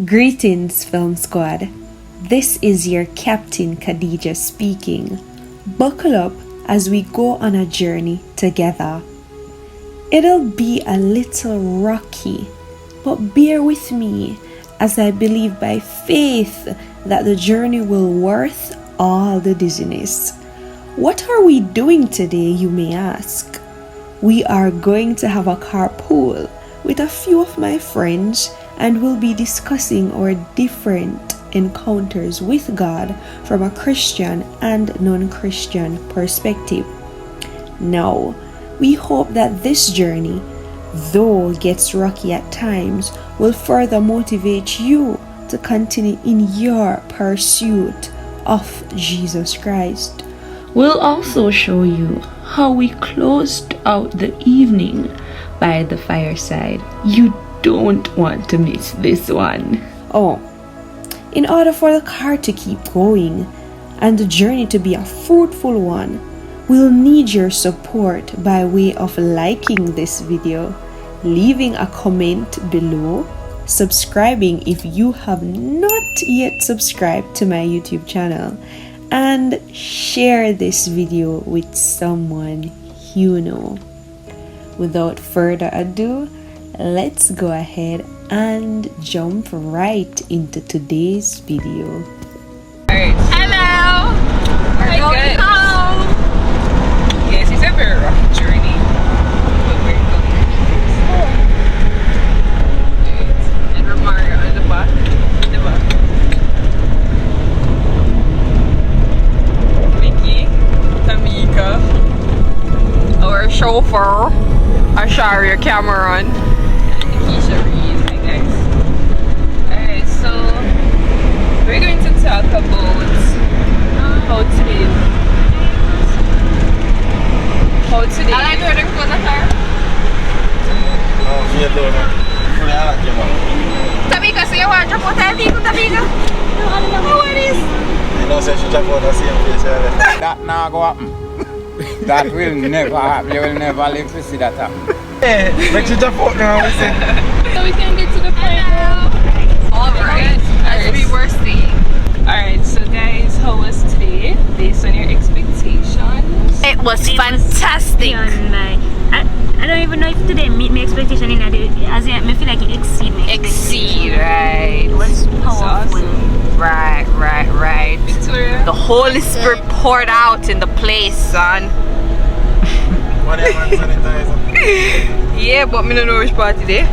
Greetings, Film Squad. This is your Captain Khadija speaking. Buckle up as we go on a journey together. It'll be a little rocky, but bear with me as I believe by faith that the journey will worth all the dizziness. What are we doing today, you may ask? We are going to have a carpool with a few of my friends, and we'll be discussing our different encounters with God from a Christian and non-Christian perspective. Now, we hope that this journey, though gets rocky at times, will further motivate you to continue in your pursuit of Jesus Christ. We'll also show you how we closed out the evening by the fireside. You don't want to miss this one. Oh, in order for the car to keep going and the journey to be a fruitful one, we'll need your support by way of liking this video, leaving a comment below, subscribing if you have not yet subscribed to my YouTube channel, and share this video with someone you know. Without further ado, let's go ahead and jump right into today's video. Alright. Hello! We're going home! Yes, it's a very rough journey. But we're going home. And Romario on the back. Mickey, Tamika, our chauffeur, Asharia Cameron, and Keisha Reed, I guess. Alright, so we're going to talk about how today. I like where they're going to her. Tamika, so you want to drop out that vehicle, Tamika? No, I don't know what it is. You know, say she drop out the same place earlier. That now go happen. That will never happen. You will never live to see that happen. Hey, make she drop out now, we say. So we can get to the point now. Alright, as we were saying. Alright, so guys, how was today? Based on your expectations? It was fantastic. I don't even know if today meet my expectation in a day. As in, I feel like it exceed me. Exceed, right? It was powerful. Awesome. Right. Victoria? The Holy Spirit poured out in the place, son. Yeah, but me don't know which party there.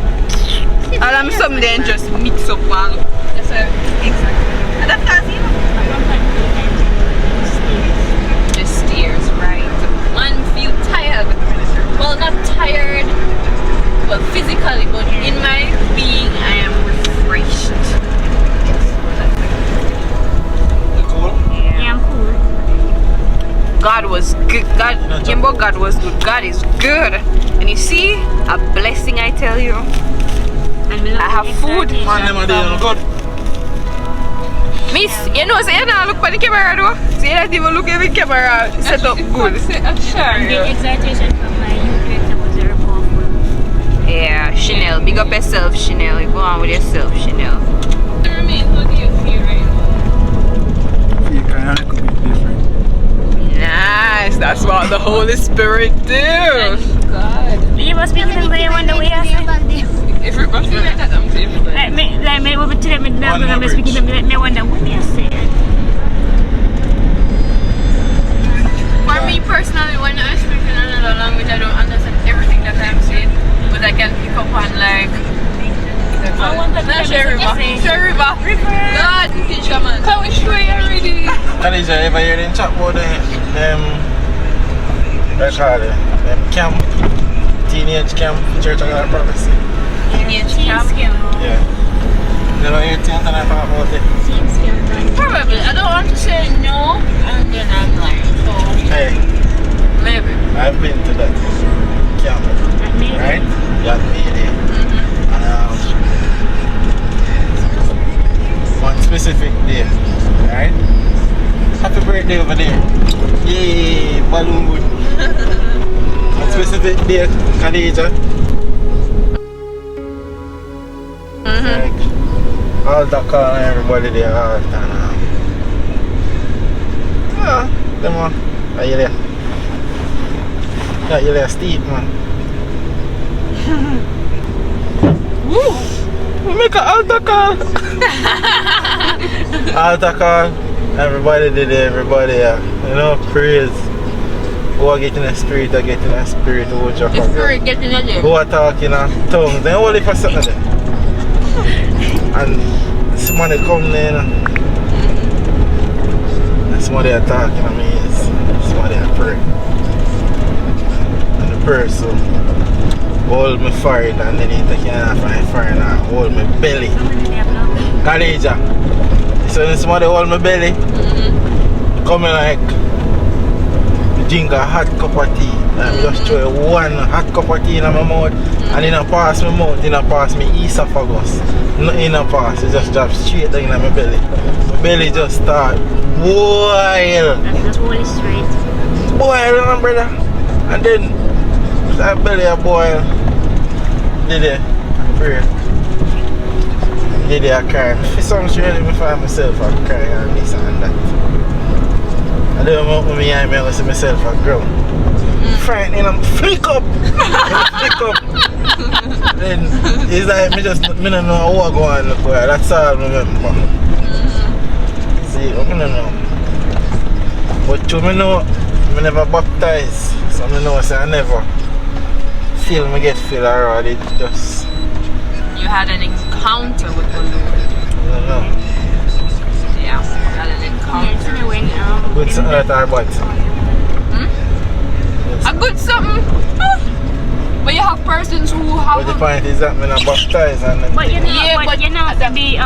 And I'm some then just mix up one. That's exactly. And that's just steers, right? Man feel tired. Well, not tired, but physically, but in my being, I am refreshed. Yeah, I'm cool. God was good. God was good. God is good. And you see, a blessing, I tell you. I have food. Miss, you know, say you don't look for the camera though. Say you don't even look at the camera. Set up good. And the excitation from my youth director was very powerful. Yeah, Chanel. Big up yourself, Chanel. You go on with yourself, Chanel. How do you feel right now? You kind of could be different. Nice. That's what the Holy Spirit do. God. You must be feeling very on the way outside. If you're like that, I'm saying. Like, me over to them, I'm speaking to them, me wonder what they say. For me personally, when I speak in another language, I don't understand everything that I'm saying, but I can pick up on like. River. God, teacher man. Can we show you already? Khadija, ever hear them chat about them camp, teenage camp, Church of God Prophecy? Teenage camp? Yeah. You know, you're thinking about it? Probably. I don't want to say no, and then I'm like, so. Hey. Maybe. I've been to that camp, right? That meeting. And one specific day, right? Happy birthday over there. Yay, balloon. One specific day, Khadija. altar call and everybody there altar now. Yeah, them are you there? Yeah, you there steep man. Woo! We make an altar call. Altar call. Everybody did it, everybody you know, praise. Who are getting a spirit, are getting a spirit, who are The spirit getting a who are talking in tongues, then only for something there. And somebody come there, you know. And somebody are talking, I mean, somebody are praying. And the person hold me forehead and then he take it off my forehead and hold my belly. Kalija. So when somebody hold my belly, coming like drink a hot cup of tea and just throw one hot cup of tea in my mouth and in a pass my mouth, in a pass my esophagus. Nothing in a pass, it just drop straight down in my belly. My belly just start boil. That's holy straight. Boil, brother. And then that belly a boil. Did it? Pray. Did it? I cry. For some reason, I find myself I cry and this and that. I don't know when I see myself I grow. Frightening, I'm flick up. Flick up. Then it's like me don't know how I go on look where. That's all I remember. See, I don't know. But you know, I never baptized. So I know say I never feel me get feel already. Just You had an encounter with the Lord. I don't know. Yeah, you had an encounter. Good something at our butt. A good something. But you have persons who But the have. point is that I'm not baptized and then But you know, Yeah, but you have to be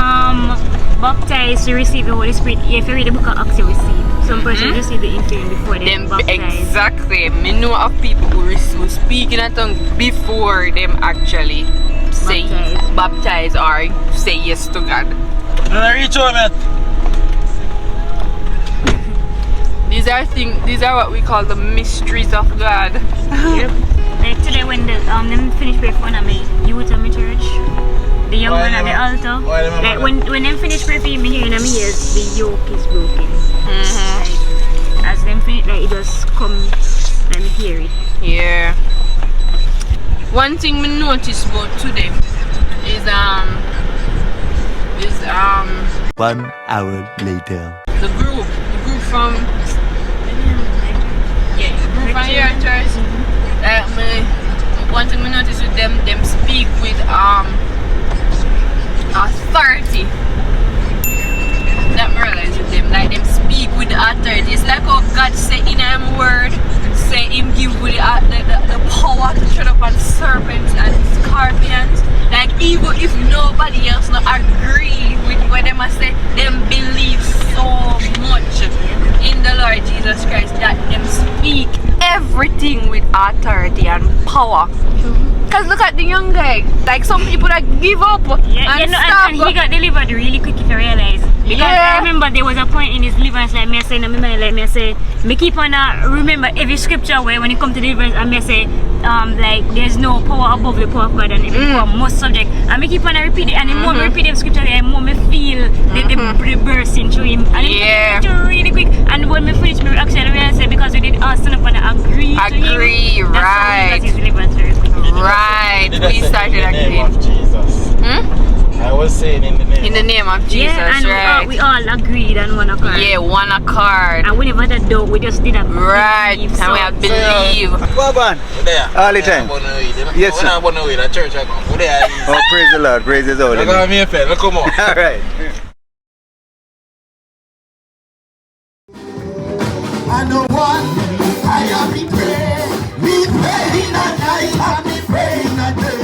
baptized to receive the Holy Spirit. If you read the book of Acts, you will see. Some persons receive the infilling before they Them baptized. exactly. Me know of people who speak in a tongue before them actually say baptize or say yes to God. and I reach home yet. These are what we call the mysteries of God. Yep. Like today when them finish prayer for me, youth at my church, the young Why man at the them- altar. why them Like have when them finish prayer for me here in my ears, the yoke is broken. Mm-hmm. Like, as them finish, like it just come, let me hear it. Yeah. One thing we noticed about today is 1 hour later. the group from the group from your church. One thing we noticed with them speak with authority. That me realize with them, like them speak with authority. It's like how God say in Him word, say Him give with the power to tread upon serpents and scorpions. Like even if nobody else not agree with what them say, them believe so much in the Lord Jesus Christ that them speak everything with authority and power. Cause look at the young guy. Like some people that give up and stop. And he got delivered really quick if you realize. Because Yeah. I remember there was a point in his deliverance like me I say in my mind, like me I say, me keep on remember every scripture where when it comes to deliverance and me I say like there's no power above the power of God and every power must subject. And me keep on repeat it and the more me repeat them scripture the more me feel the bursting through him. And Yeah. it really quick. And when me finish me actually realize because we did stand up and agree to him. Agree, That's how he right. got his deliverance very quick. Right. Did I We say started in the name agreeing. of Jesus. I was saying in the name. In the name of Jesus, Yeah, and right? we all agreed on one accord. Yeah, one accord. And we never had a doubt, we just did a Right. believe, And so- we have believe. Waban. There. All the time. Yes, sir. When I'm born away, the church I come. There. Oh, praise the Lord. Praise His holy Look name. at me, friend. Look come on. All right. I know one, I am in prayer. We pray in the night and we pray in the day.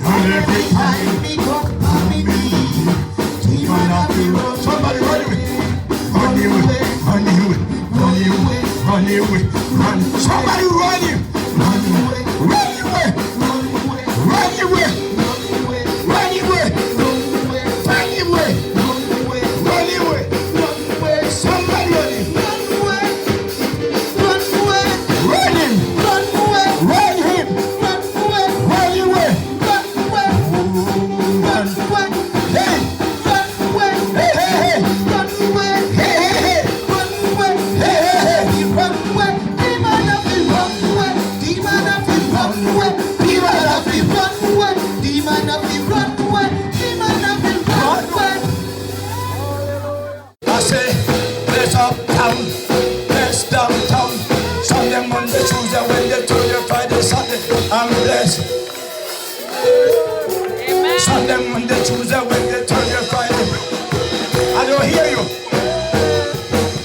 And every time we go on the knee, even up the road, somebody run away. Run away, run away, run away, run away, run. Somebody run you. Run away, run away, run away, run away, run away, run away, run away, run away, somebody run him. Run away, run him, run away, run him, run away, run away, run away, run away. Hey, when they turn your Friday, Saturday, I'm blessed. Sunday, Monday, Tuesday, when they turn your Friday. I don't hear you.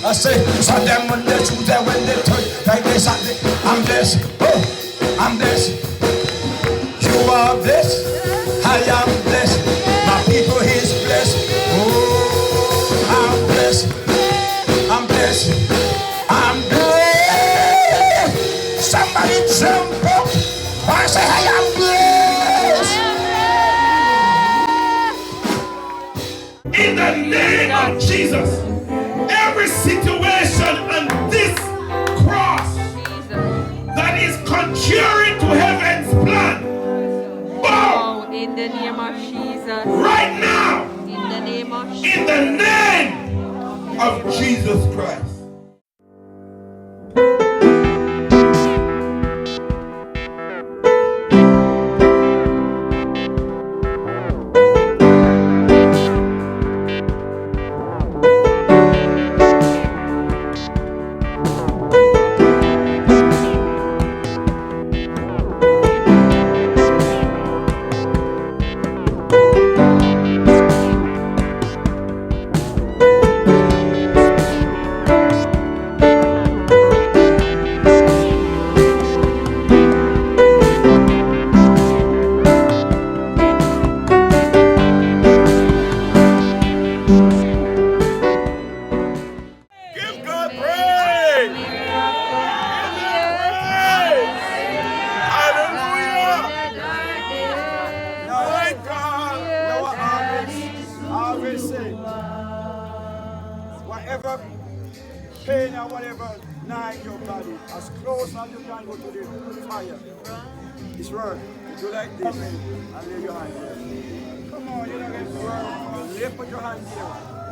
I say Sunday, Monday, Tuesday, when they turn Friday, Saturday, I'm blessed. Oh, I'm blessed. You are blessed. I am blessed. My people is blessed. Oh, I'm blessed. I'm blessed. I'm blessed. Somebody jump up. I say I am blessed. In the name of Jesus, every situation on this cross that is contrary to heaven's plan, bow in the name of Jesus. right now In the name of Jesus. in the name of Jesus Christ. Give God praise! Hallelujah! My God! Now I always say, whatever pain or whatever gnawing your body, as close as you can go to the fire. It's right. You like this and lay your hand here. Come on, you don't get burned. Lift put your hand here.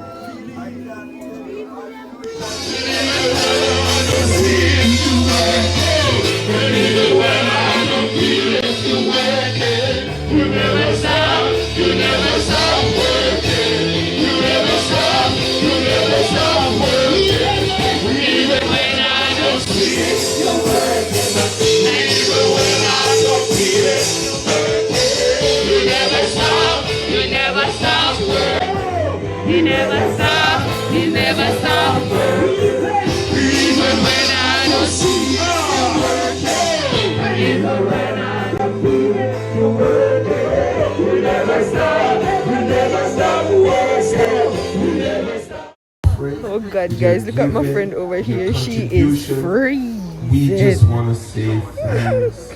You never stop, you never stop. Even when I don't see you working, even when I don't feel it, you're working. You never stop, you never stop working. You never stop. Oh God, guys, look at my friend over here. She is freezing. We just want to say thanks.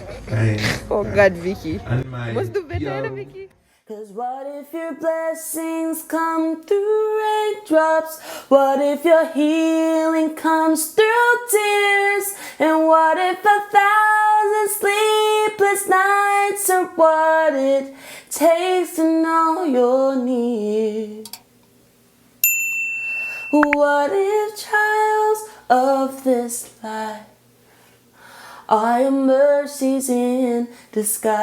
Oh God, Vicky. And my What's the better, young Vicky? Cause what if your blessings come through raindrops? What if your healing comes through tears? And what if 1,000 sleepless nights are what it takes to know you're near? What if trials of this life are your mercies in disguise?